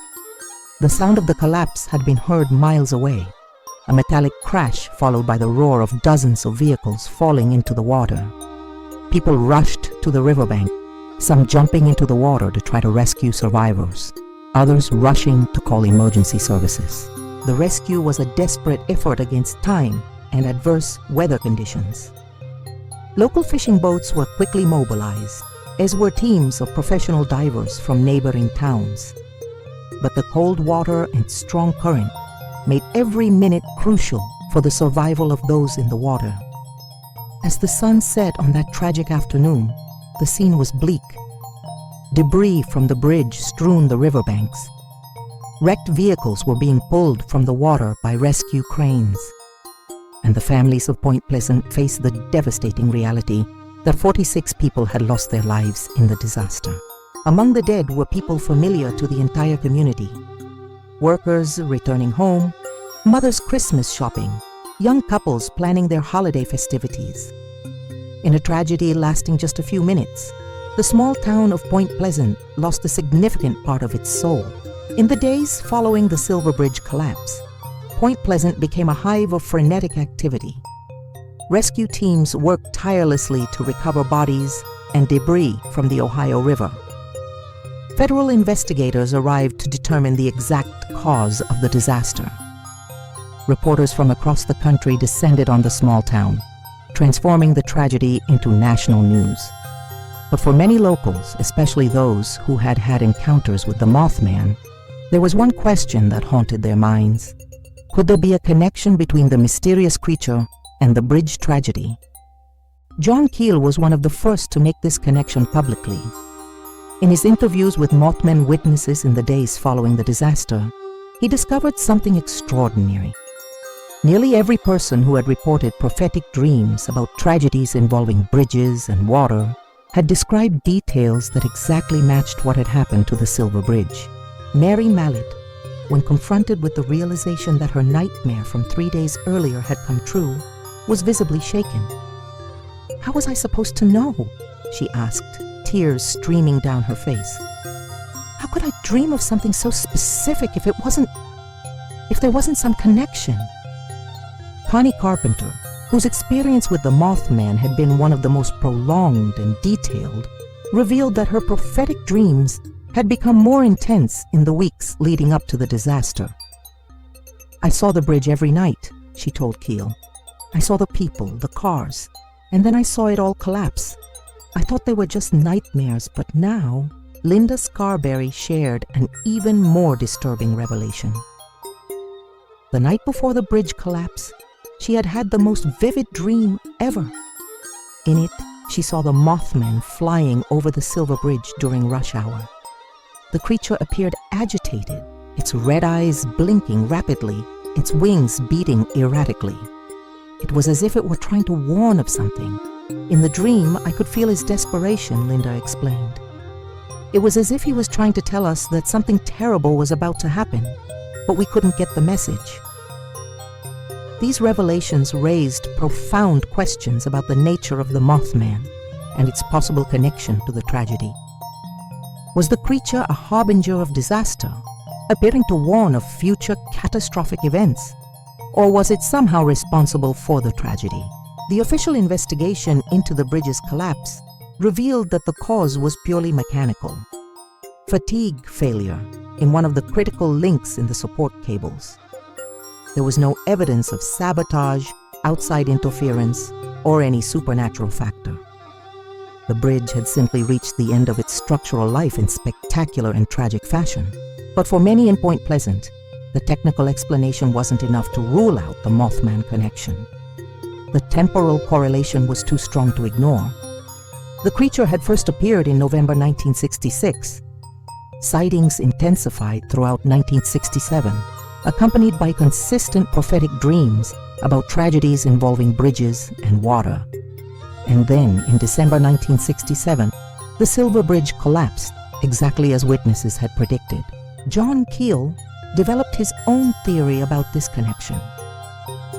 The sound of the collapse had been heard miles away, a metallic crash followed by the roar of dozens of vehicles falling into the water. People rushed to the riverbank, some jumping into the water to try to rescue survivors, others rushing to call emergency services. The rescue was a desperate effort against time and adverse weather conditions. Local fishing boats were quickly mobilized, as were teams of professional divers from neighboring towns. But the cold water and strong current made every minute crucial for the survival of those in the water. As the sun set on that tragic afternoon, the scene was bleak. Debris from the bridge strewn the riverbanks. Wrecked vehicles were being pulled from the water by rescue cranes. And the families of Point Pleasant faced the devastating reality that 46 people had lost their lives in the disaster. Among the dead were people familiar to the entire community. Workers returning home, mothers Christmas shopping, young couples planning their holiday festivities. In a tragedy lasting just a few minutes, the small town of Point Pleasant lost a significant part of its soul. In the days following the Silver Bridge collapse, Point Pleasant became a hive of frenetic activity. Rescue teams worked tirelessly to recover bodies and debris from the Ohio River. Federal investigators arrived to determine the exact cause of the disaster. Reporters from across the country descended on the small town, transforming the tragedy into national news. But for many locals, especially those who had had encounters with the Mothman, there was one question that haunted their minds. Could there be a connection between the mysterious creature and the bridge tragedy? John Keel was one of the first to make this connection publicly. In his interviews with Mothman witnesses in the days following the disaster, he discovered something extraordinary. Nearly every person who had reported prophetic dreams about tragedies involving bridges and water had described details that exactly matched what had happened to the Silver Bridge. Mary Mallet, when confronted with the realization that her nightmare from 3 days earlier had come true, was visibly shaken. "How was I supposed to know?" she asked, tears streaming down her face. "How could I dream of something so specific if there wasn't some connection?" Connie Carpenter, whose experience with the Mothman had been one of the most prolonged and detailed, revealed that her prophetic dreams had become more intense in the weeks leading up to the disaster. "I saw the bridge every night," she told Keel. "I saw the people, the cars, and then I saw it all collapse. I thought they were just nightmares, but now..." Linda Scarberry shared an even more disturbing revelation. The night before the bridge collapse, she had had the most vivid dream ever. In it, she saw the Mothman flying over the Silver Bridge during rush hour. The creature appeared agitated, its red eyes blinking rapidly, its wings beating erratically. It was as if it were trying to warn of something. "In the dream, I could feel his desperation," Linda explained. "It was as if he was trying to tell us that something terrible was about to happen, but we couldn't get the message." These revelations raised profound questions about the nature of the Mothman and its possible connection to the tragedy. Was the creature a harbinger of disaster, appearing to warn of future catastrophic events? Or was it somehow responsible for the tragedy? The official investigation into the bridge's collapse revealed that the cause was purely mechanical. Fatigue failure in one of the critical links in the support cables. There was no evidence of sabotage, outside interference, or any supernatural factor. The bridge had simply reached the end of its structural life in spectacular and tragic fashion. But for many in Point Pleasant, the technical explanation wasn't enough to rule out the Mothman connection. The temporal correlation was too strong to ignore. The creature had first appeared in November 1966. Sightings intensified throughout 1967, accompanied by consistent prophetic dreams about tragedies involving bridges and water. And then, in December 1967, the Silver Bridge collapsed, exactly as witnesses had predicted. John Keel developed his own theory about this connection.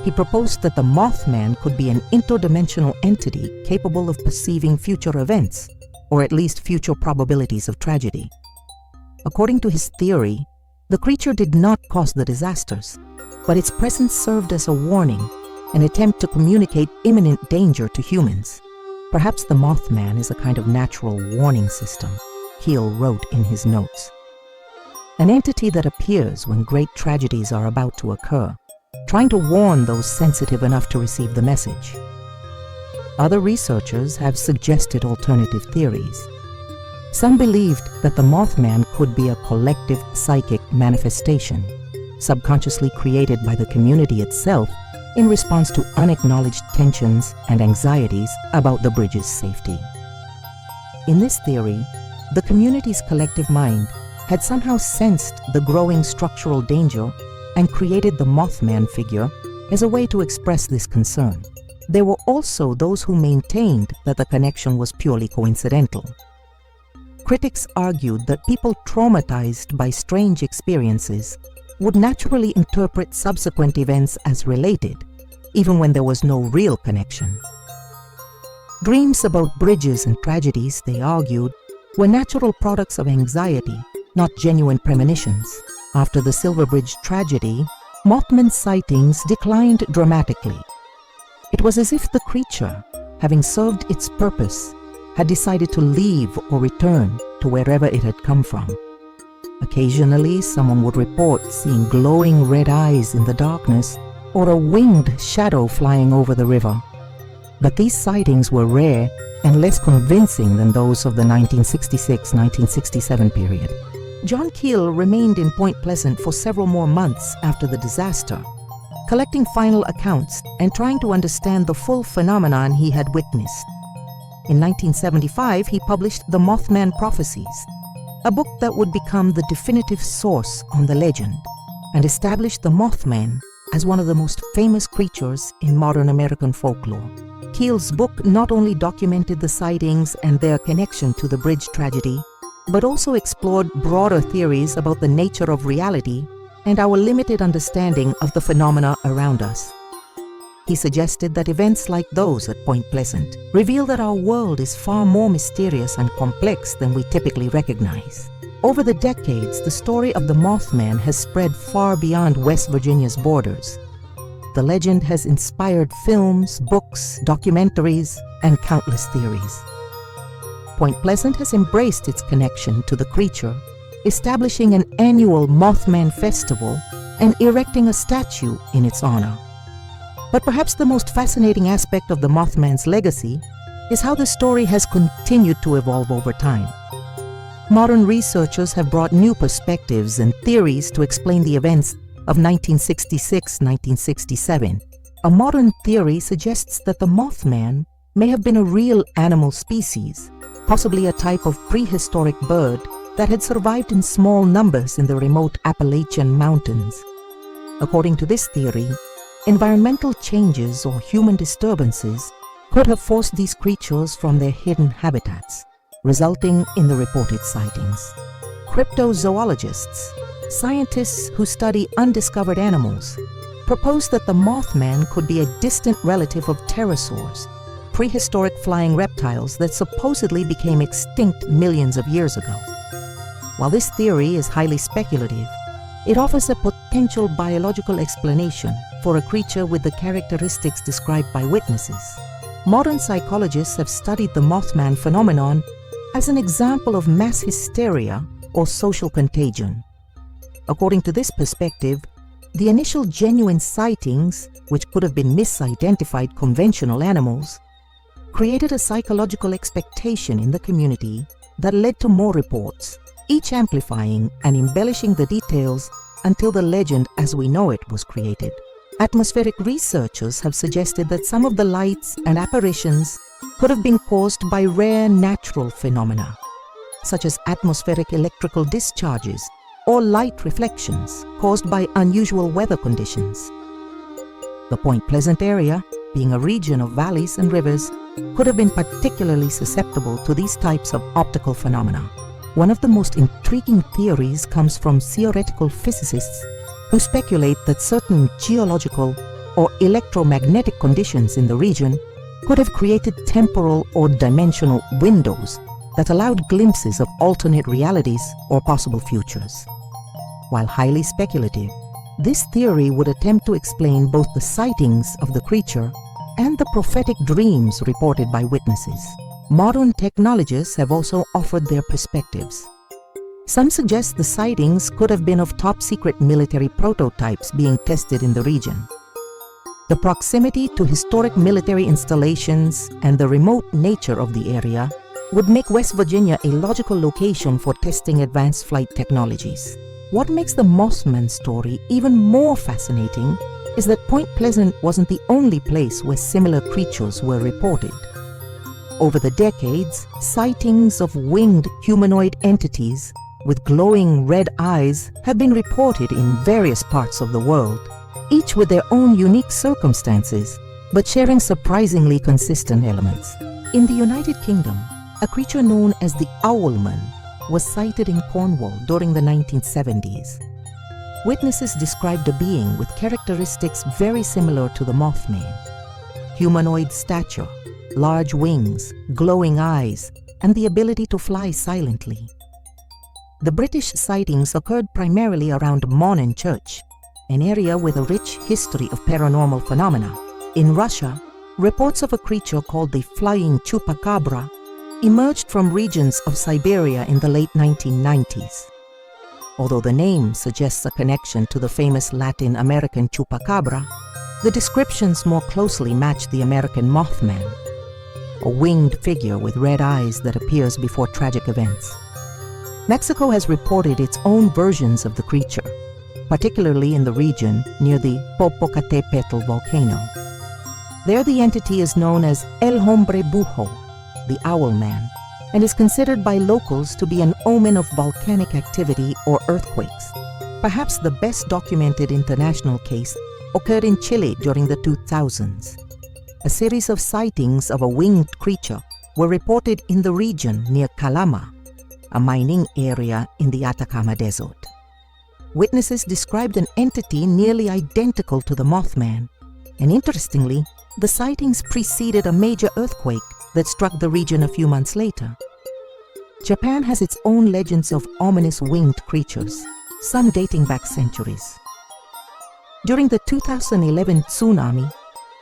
He proposed that the Mothman could be an interdimensional entity capable of perceiving future events, or at least future probabilities of tragedy. According to his theory, the creature did not cause the disasters, but its presence served as a warning, an attempt to communicate imminent danger to humans. Perhaps the Mothman is a kind of natural warning system, Keel wrote in his notes. An entity that appears when great tragedies are about to occur, trying to warn those sensitive enough to receive the message. Other researchers have suggested alternative theories. Some believed that the Mothman could be a collective psychic manifestation, subconsciously created by the community itself in response to unacknowledged tensions and anxieties about the bridge's safety. In this theory, the community's collective mind had somehow sensed the growing structural danger and created the Mothman figure as a way to express this concern. There were also those who maintained that the connection was purely coincidental. Critics argued that people traumatized by strange experiences would naturally interpret subsequent events as related, even when there was no real connection. Dreams about bridges and tragedies, they argued, were natural products of anxiety, not genuine premonitions. After the Silver Bridge tragedy, Mothman sightings declined dramatically. It was as if the creature, having served its purpose, had decided to leave or return to wherever it had come from. Occasionally, someone would report seeing glowing red eyes in the darkness or a winged shadow flying over the river. But these sightings were rare and less convincing than those of the 1966-1967 period. John Keel remained in Point Pleasant for several more months after the disaster, collecting final accounts and trying to understand the full phenomenon he had witnessed. In 1975, he published The Mothman Prophecies, a book that would become the definitive source on the legend and established the Mothman as one of the most famous creatures in modern American folklore. Keel's book not only documented the sightings and their connection to the bridge tragedy, but also explored broader theories about the nature of reality and our limited understanding of the phenomena around us. He suggested that events like those at Point Pleasant reveal that our world is far more mysterious and complex than we typically recognize. Over the decades, the story of the Mothman has spread far beyond West Virginia's borders. The legend has inspired films, books, documentaries, and countless theories. Point Pleasant has embraced its connection to the creature, establishing an annual Mothman festival and erecting a statue in its honor. But perhaps the most fascinating aspect of the Mothman's legacy is how the story has continued to evolve over time. Modern researchers have brought new perspectives and theories to explain the events of 1966-1967. A modern theory suggests that the Mothman may have been a real animal species, possibly a type of prehistoric bird that had survived in small numbers in the remote Appalachian Mountains. According to this theory, environmental changes or human disturbances could have forced these creatures from their hidden habitats, resulting in the reported sightings. Cryptozoologists, scientists who study undiscovered animals, propose that the Mothman could be a distant relative of pterosaurs, prehistoric flying reptiles that supposedly became extinct millions of years ago. While this theory is highly speculative, it offers a potential biological explanation for a creature with the characteristics described by witnesses. Modern psychologists have studied the Mothman phenomenon as an example of mass hysteria or social contagion. According to this perspective, the initial genuine sightings, which could have been misidentified conventional animals, created a psychological expectation in the community that led to more reports, each amplifying and embellishing the details until the legend as we know it was created. Atmospheric researchers have suggested that some of the lights and apparitions could have been caused by rare natural phenomena, such as atmospheric electrical discharges or light reflections caused by unusual weather conditions. The Point Pleasant area, being a region of valleys and rivers, could have been particularly susceptible to these types of optical phenomena. One of the most intriguing theories comes from theoretical physicists who speculate that certain geological or electromagnetic conditions in the region could have created temporal or dimensional windows that allowed glimpses of alternate realities or possible futures. While highly speculative, this theory would attempt to explain both the sightings of the creature and the prophetic dreams reported by witnesses. Modern technologists have also offered their perspectives. Some suggest the sightings could have been of top-secret military prototypes being tested in the region. The proximity to historic military installations and the remote nature of the area would make West Virginia a logical location for testing advanced flight technologies. What makes the Mothman story even more fascinating is that Point Pleasant wasn't the only place where similar creatures were reported. Over the decades, sightings of winged humanoid entities with glowing red eyes have been reported in various parts of the world, each with their own unique circumstances, but sharing surprisingly consistent elements. In the United Kingdom, a creature known as the omen was sighted in Cornwall during the 1970s. Witnesses described a being with characteristics very similar to the Mothman: humanoid stature, large wings, glowing eyes, and the ability to fly silently. The British sightings occurred primarily around Monon Church, an area with a rich history of paranormal phenomena. In Russia, reports of a creature called the flying chupacabra emerged from regions of Siberia in the late 1990s. Although the name suggests a connection to the famous Latin American chupacabra, the descriptions more closely match the American Mothman, a winged figure with red eyes that appears before tragic events. Mexico has reported its own versions of the creature, particularly in the region near the Popocatépetl volcano. There the entity is known as El Hombre Bujo, the Owl Man, and is considered by locals to be an omen of volcanic activity or earthquakes. Perhaps the best documented international case occurred in Chile during the 2000s. A series of sightings of a winged creature were reported in the region near Calama, a mining area in the Atacama Desert. Witnesses described an entity nearly identical to the Mothman, and interestingly, the sightings preceded a major earthquake that struck the region a few months later. Japan has its own legends of ominous winged creatures, some dating back centuries. During the 2011 tsunami,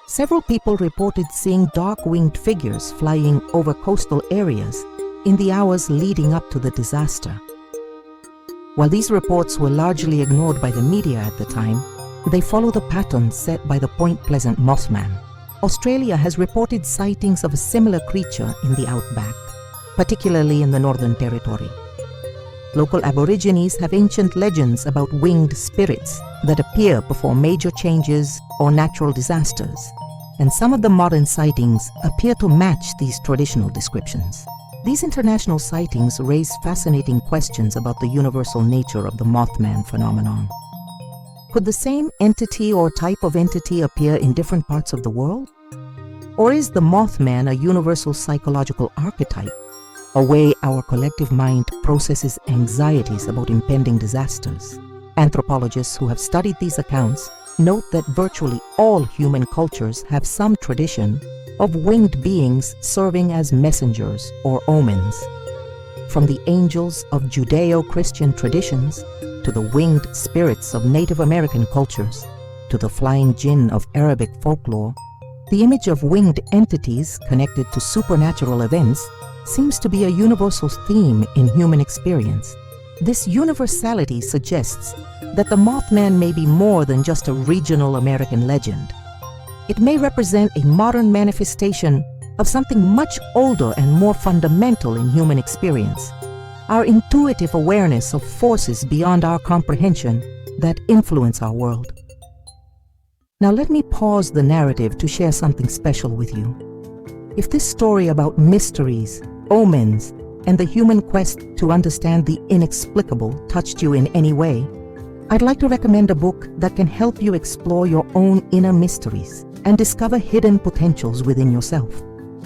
several people reported seeing dark winged figures flying over coastal areas in the hours leading up to the disaster. While these reports were largely ignored by the media at the time, they follow the pattern set by the Point Pleasant Mothman. Australia has reported sightings of a similar creature in the outback, particularly in the Northern Territory. Local Aborigines have ancient legends about winged spirits that appear before major changes or natural disasters, and some of the modern sightings appear to match these traditional descriptions. These international sightings raise fascinating questions about the universal nature of the Mothman phenomenon. Could the same entity or type of entity appear in different parts of the world? Or is the Mothman a universal psychological archetype, a way our collective mind processes anxieties about impending disasters? Anthropologists who have studied these accounts note that virtually all human cultures have some tradition of winged beings serving as messengers or omens. From the angels of Judeo-Christian traditions, to the winged spirits of Native American cultures, to the flying jinn of Arabic folklore, the image of winged entities connected to supernatural events seems to be a universal theme in human experience. This universality suggests that the Mothman may be more than just a regional American legend. It may represent a modern manifestation of something much older and more fundamental in human experience: our intuitive awareness of forces beyond our comprehension that influence our world. Now let me pause the narrative to share something special with you. If this story about mysteries, omens, and the human quest to understand the inexplicable touched you in any way, I'd like to recommend a book that can help you explore your own inner mysteries and discover hidden potentials within yourself.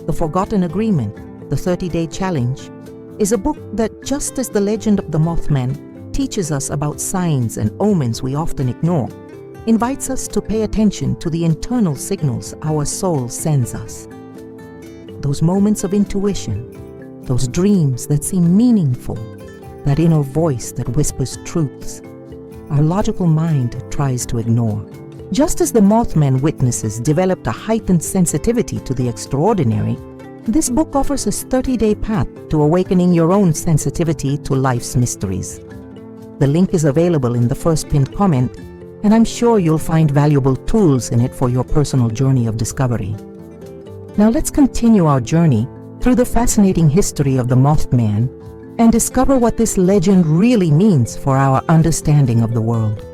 The Forgotten Agreement, The 30-Day Challenge, is a book that, just as the legend of the Mothman teaches us about signs and omens we often ignore, invites us to pay attention to the internal signals our soul sends us. Those moments of intuition, those dreams that seem meaningful, that inner voice that whispers truths, our logical mind tries to ignore. Just as the Mothman witnesses developed a heightened sensitivity to the extraordinary, this book offers a 30-day path to awakening your own sensitivity to life's mysteries. The link is available in the first pinned comment, and I'm sure you'll find valuable tools in it for your personal journey of discovery. Now let's continue our journey through the fascinating history of the Mothman and discover what this legend really means for our understanding of the world.